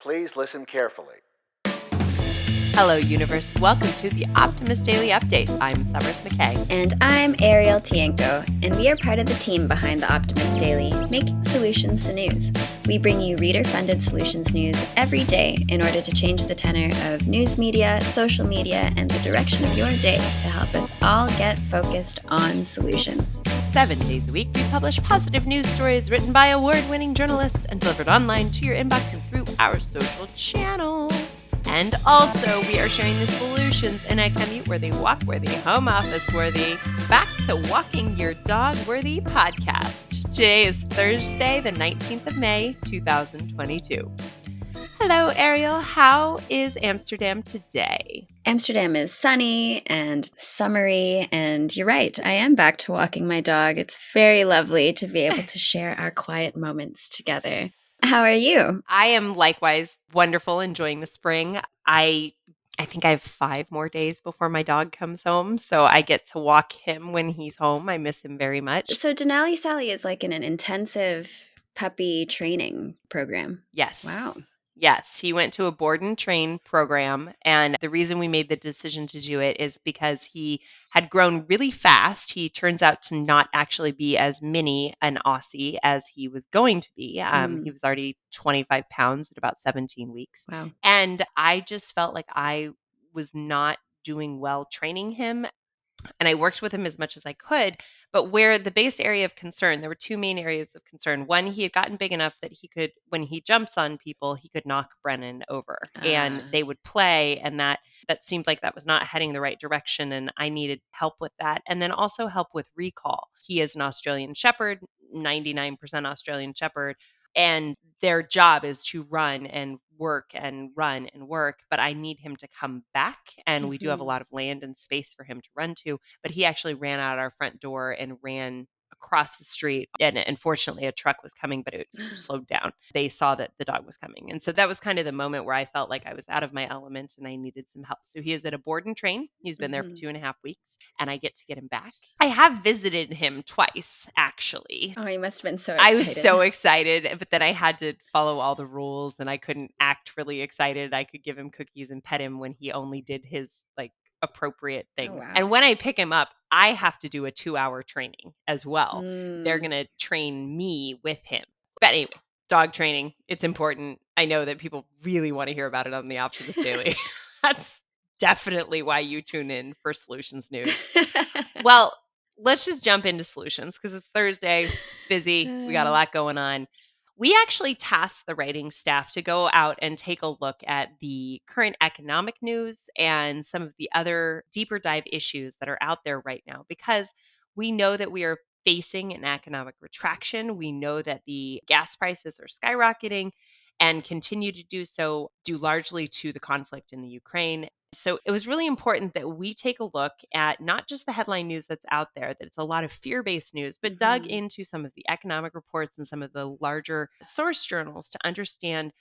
Please listen carefully. Hello, universe. Welcome to the Optimist Daily Update. I'm Summers McKay. And I'm Arielle Tienko, and we are part of the team behind the Optimist Daily, Making Solutions the News. We bring you reader-funded solutions news every day in order to change the tenor of news media, social media, and the direction of your day to help us all get focused on solutions. 7 days a week, we publish positive news stories written by award-winning journalists and delivered online to your inbox and through our social channels. And also, we are sharing the solutions in a commute-worthy, walk-worthy, home office-worthy, back to walking your dog-worthy podcast. Today is Thursday, the 19th of May, 2022. Hello, Arielle. How is Amsterdam today? Amsterdam is sunny and summery, and you're right, I am back to walking my dog. It's very lovely to be able to share our quiet moments together. How are you? I am likewise wonderful, enjoying the spring. I think I have 5 more days before my dog comes home, so I get to walk him when he's home. I miss him very much. So Denali Sally is like in an intensive puppy training program. Yes. Wow. Yes, he went to a board and train program, and the reason we made the decision to do it is because he had grown really fast. He turns out to not actually be as mini an Aussie as he was going to be. He was already 25 pounds at about 17 weeks. Wow. And I just felt like I was not doing well training him. And I worked with him as much as I could. But where the base area of concern, there were 2 main areas of concern. One, he had gotten big enough that he could, when he jumps on people, he could knock Brennan over and they would play. And that seemed like that was not heading the right direction. And I needed help with that. And then also help with recall. He is an Australian Shepherd, 99% Australian Shepherd. And their job is to run and work and run and work, but I need him to come back. And we do have a lot of land and space for him to run to. But he actually ran out our front door and ran across the street. And unfortunately, a truck was coming, but it slowed down. They saw that the dog was coming. And so that was kind of the moment where I felt like I was out of my element and I needed some help. So he is at a board and train. He's been there for 2.5 weeks and I get to get him back. I have visited him twice, actually. Oh, you must have been so excited. I was so excited, but then I had to follow all the rules and I couldn't act really excited. I could give him cookies and pet him when he only did his appropriate things. wow. And when I pick him up, I have to do a 2-hour training as well. They're going to train me with him. But anyway, dog training, it's important. I know that people really want to hear about it on the Optimist Daily. That's definitely why you tune in for Solutions News. Well, let's just jump into solutions because it's Thursday. It's busy. We got a lot going on. We actually tasked the writing staff to go out and take a look at the current economic news and some of the other deeper dive issues that are out there right now because we know that we are facing an economic retraction. We know that the gas prices are skyrocketing and continue to do so due largely to the conflict in the Ukraine. So it was really important that we take a look at not just the headline news that's out there, that it's a lot of fear-based news, but dug into some of the economic reports and some of the larger source journals to understand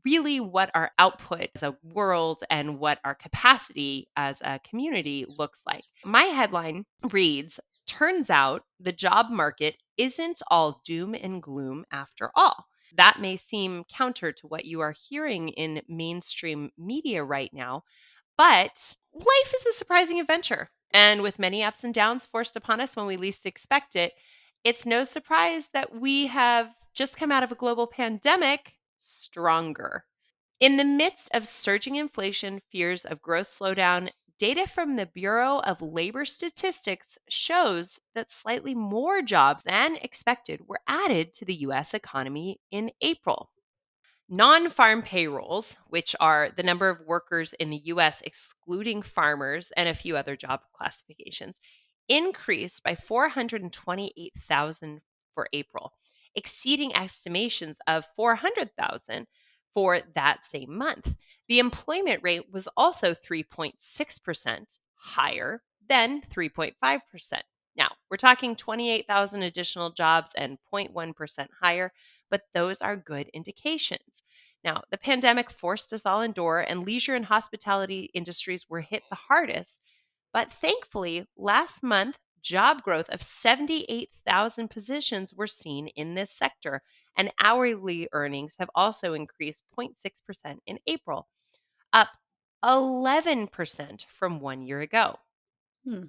really what our output as a world and what our capacity as a community looks like. My headline reads, "Turns out the job market isn't all doom and gloom after all." That may seem counter to what you are hearing in mainstream media right now, but life is a surprising adventure. And with many ups and downs forced upon us when we least expect it, it's no surprise that we have just come out of a global pandemic stronger. In the midst of surging inflation, fears of growth slowdown, data from the Bureau of Labor Statistics shows that slightly more jobs than expected were added to the US economy in April. Non-farm payrolls, which are the number of workers in the US excluding farmers and a few other job classifications, increased by 428,000 for April, exceeding estimations of 400,000 for that same month. The employment rate was also 3.6% higher than 3.5%. Now, we're talking 28,000 additional jobs and 0.1% higher, but those are good indications. Now, the pandemic forced us all indoor, and leisure and hospitality industries were hit the hardest. But thankfully, last month, job growth of 78,000 positions were seen in this sector, and hourly earnings have also increased 0.6% in April, up 11% from 1 year ago. Hmm.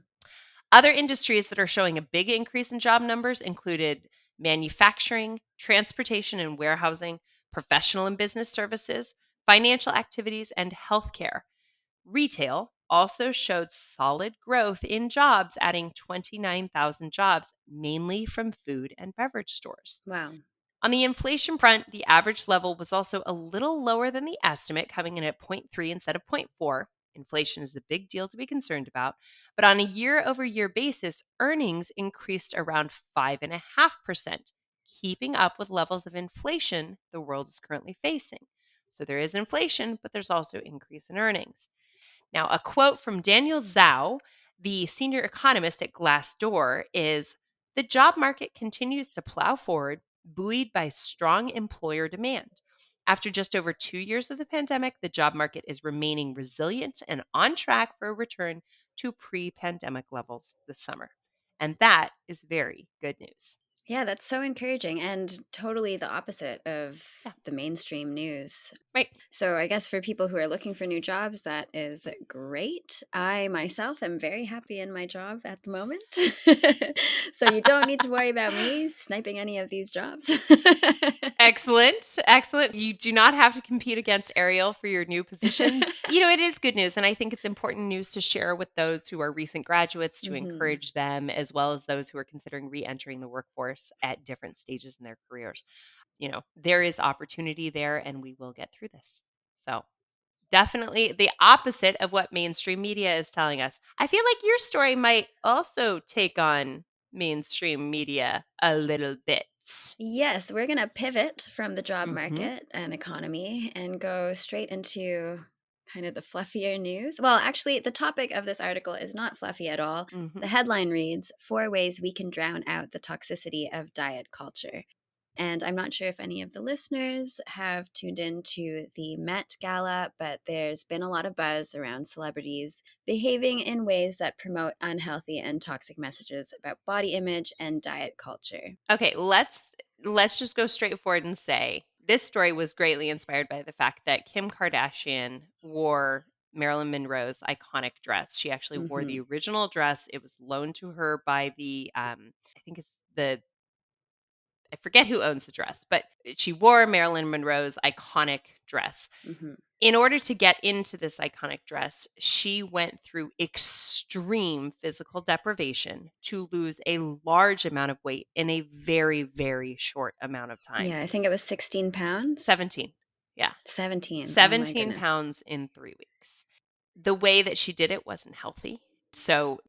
Other industries that are showing a big increase in job numbers included manufacturing, transportation and warehousing, professional and business services, financial activities, and healthcare. Retail also showed solid growth in jobs, adding 29,000 jobs, mainly from food and beverage stores. Wow. On the inflation front, the average level was also a little lower than the estimate, coming in at 0.3 instead of 0.4. Inflation is a big deal to be concerned about. But on a year-over-year basis, earnings increased around 5.5%, keeping up with levels of inflation the world is currently facing. So there is inflation, but there's also increase in earnings. Now, a quote from Daniel Zhao, the senior economist at Glassdoor, is the job market continues to plow forward, buoyed by strong employer demand. After just over 2 years of the pandemic, the job market is remaining resilient and on track for a return to pre pandemic levels this summer. And that is very good news. Yeah, that's so encouraging and totally the opposite of Yeah, the mainstream news. right. So, I guess for people who are looking for new jobs, that is great. I myself am very happy in my job at the moment. So, you don't need to worry about me sniping any of these jobs. Excellent. Excellent. You do not have to compete against Ariel for your new position. It is good news. And I think it's important news to share with those who are recent graduates to Hmm. encourage them, as well as those who are considering re entering the workforce at different stages in their careers. There is opportunity there, and we will get through this. So, definitely the opposite of what mainstream media is telling us. I feel like your story might also take on mainstream media a little bit. Yes, we're going to pivot from the job Hmm. market and economy and go straight into kind of the fluffier news. Well, actually, the topic of this article is not fluffy at all. Hmm. The headline reads 4 Ways We Can Drown Out the Toxicity of Diet Culture. And I'm not sure if any of the listeners have tuned into the Met Gala, but there's been a lot of buzz around celebrities behaving in ways that promote unhealthy and toxic messages about body image and diet culture. Okay, let's just go straight forward and say this story was greatly inspired by the fact that Kim Kardashian wore Marilyn Monroe's iconic dress. She actually wore Hmm. the original dress. It was loaned to her by the I think it's the I forget who owns the dress, but she wore Marilyn Monroe's iconic dress. Hmm. In order to get into this iconic dress, she went through extreme physical deprivation to lose a large amount of weight in a very, very short amount of time. Yeah, I think it was 16 pounds. 17. Yeah. 17. Oh my 17 goodness. pounds in 3 weeks. The way that she did it wasn't healthy. So,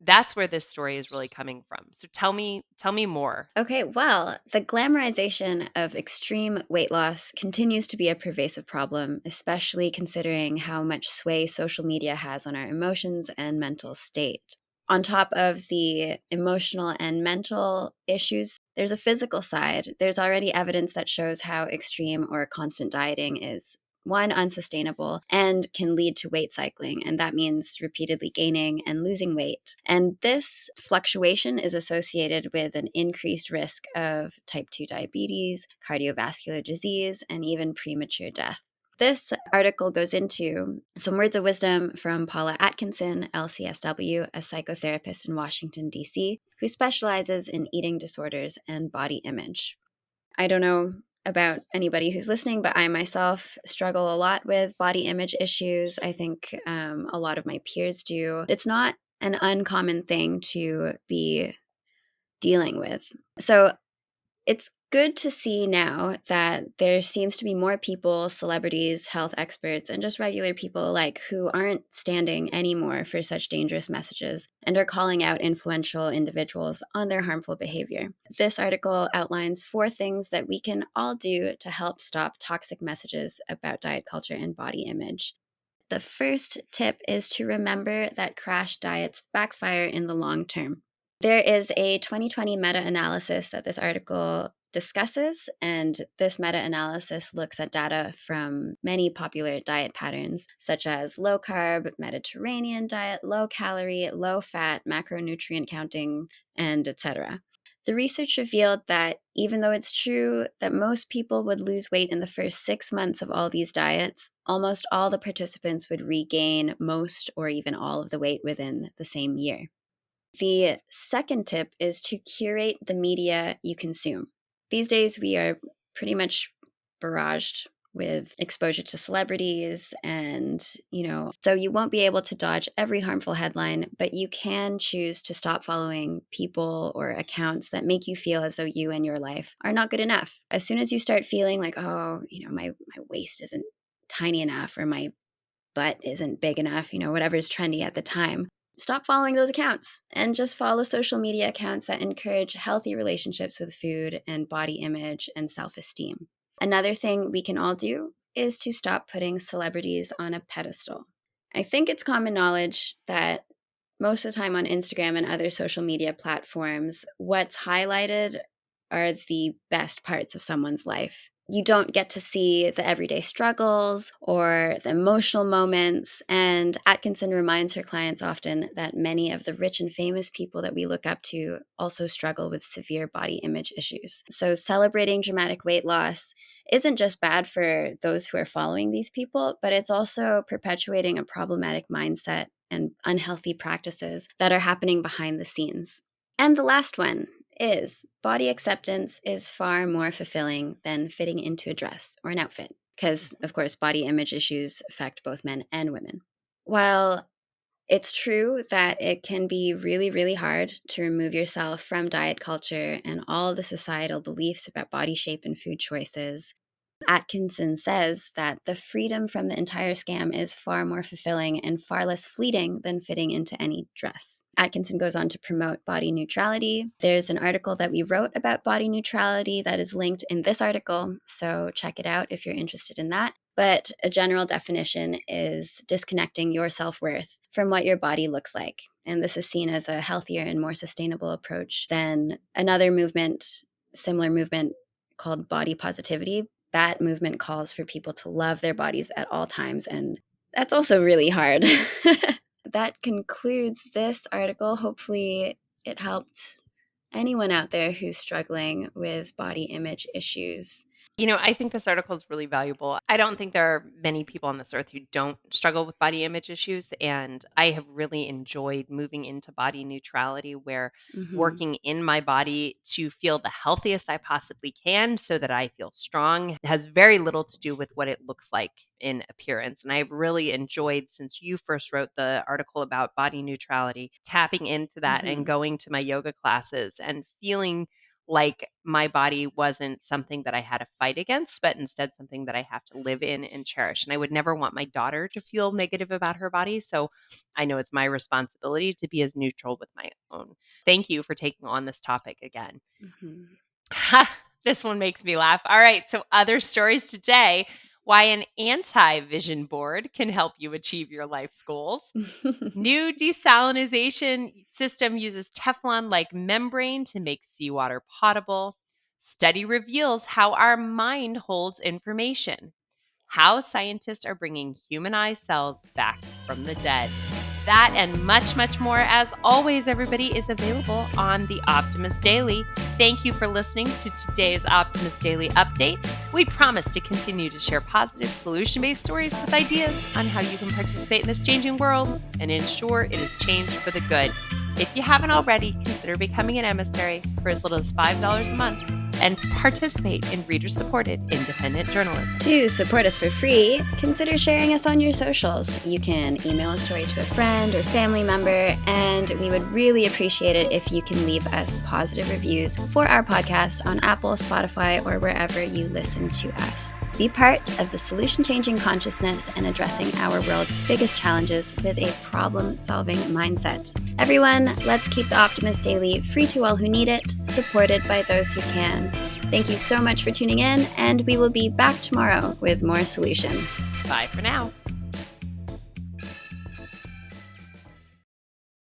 that's where this story is really coming from. So tell me more. Okay, well, the glamorization of extreme weight loss continues to be a pervasive problem, especially considering how much sway social media has on our emotions and mental state. On top of the emotional and mental issues, there's a physical side. There's already evidence that shows how extreme or constant dieting is one, unsustainable, and can lead to weight cycling. And that means repeatedly gaining and losing weight. And this fluctuation is associated with an increased risk of type 2 diabetes, cardiovascular disease, and even premature death. This article goes into some words of wisdom from Paula Atkinson, LCSW, a psychotherapist in Washington, D.C., who specializes in eating disorders and body image. I don't know about anybody who's listening, but I myself struggle a lot with body image issues. I think a lot of my peers do. It's not an uncommon thing to be dealing with. So it's good to see now that there seems to be more people, celebrities, health experts, and just regular people alike who aren't standing anymore for such dangerous messages and are calling out influential individuals on their harmful behavior. This article outlines 4 things that we can all do to help stop toxic messages about diet culture and body image. The first tip is to remember that crash diets backfire in the long term. There is a 2020 meta analysis that this article discusses, and this meta-analysis looks at data from many popular diet patterns, such as low-carb, Mediterranean diet, low-calorie, low-fat, macronutrient counting, and etc. The research revealed that even though it's true that most people would lose weight in the first 6 months of all these diets, almost all the participants would regain most or even all of the weight within the same year. The second tip is to curate the media you consume. These days, we are pretty much barraged with exposure to celebrities and, so you won't be able to dodge every harmful headline, but you can choose to stop following people or accounts that make you feel as though you and your life are not good enough. As soon as you start feeling like, oh, my waist isn't tiny enough or my butt isn't big enough, whatever's trendy at the time, stop following those accounts and just follow social media accounts that encourage healthy relationships with food and body image and self-esteem. Another thing we can all do is to stop putting celebrities on a pedestal. I think it's common knowledge that most of the time on Instagram and other social media platforms, what's highlighted are the best parts of someone's life. You don't get to see the everyday struggles or the emotional moments. And Atkinson reminds her clients often that many of the rich and famous people that we look up to also struggle with severe body image issues. So celebrating dramatic weight loss isn't just bad for those who are following these people, but it's also perpetuating a problematic mindset and unhealthy practices that are happening behind the scenes. And the last one is body acceptance is far more fulfilling than fitting into a dress or an outfit, because, of course, body image issues affect both men and women. While it's true that it can be really, really hard to remove yourself from diet culture and all the societal beliefs about body shape and food choices, Atkinson says that the freedom from the entire scam is far more fulfilling and far less fleeting than fitting into any dress. Atkinson goes on to promote body neutrality. There's an article that we wrote about body neutrality that is linked in this article, so check it out if you're interested in that. But a general definition is disconnecting your self-worth from what your body looks like. And this is seen as a healthier and more sustainable approach than another movement, similar movement called body positivity. That movement calls for people to love their bodies at all times, and that's also really hard. That concludes this article. Hopefully it helped anyone out there who's struggling with body image issues. I think this article is really valuable. I don't think there are many people on this earth who don't struggle with body image issues. And I have really enjoyed moving into body neutrality, where working in my body to feel the healthiest I possibly can so that I feel strong has very little to do with what it looks like in appearance. And I've really enjoyed, since you first wrote the article about body neutrality, tapping into that and going to my yoga classes and feeling like my body wasn't something that I had to fight against, but instead something that I have to live in and cherish. And I would never want my daughter to feel negative about her body. So I know it's my responsibility to be as neutral with my own. Thank you for taking on this topic again. Ha, this one makes me laugh. All right. So other stories today. Why an anti-vision board can help you achieve your life's goals. New desalination system uses Teflon-like membrane to make seawater potable. Study reveals how our mind holds information. How scientists are bringing humanized cells back from the dead. That and much, much more, as always, everybody, is available on the Optimist Daily. Thank you for listening to today's Optimist Daily update. We promise to continue to share positive, solution-based stories with ideas on how you can participate in this changing world and ensure it is changed for the good. If you haven't already, consider becoming an emissary for as little as $5 a month and participate in reader-supported independent journalism. To support us for free, consider sharing us on your socials. You can email a story to a friend or family member, and we would really appreciate it if you can leave us positive reviews for our podcast on Apple, Spotify, or wherever you listen to us. Be part of the solution-changing consciousness and addressing our world's biggest challenges with a problem-solving mindset. Everyone, let's keep the Optimist Daily free to all who need it, supported by those who can. Thank you so much for tuning in, and we will be back tomorrow with more solutions. Bye for now.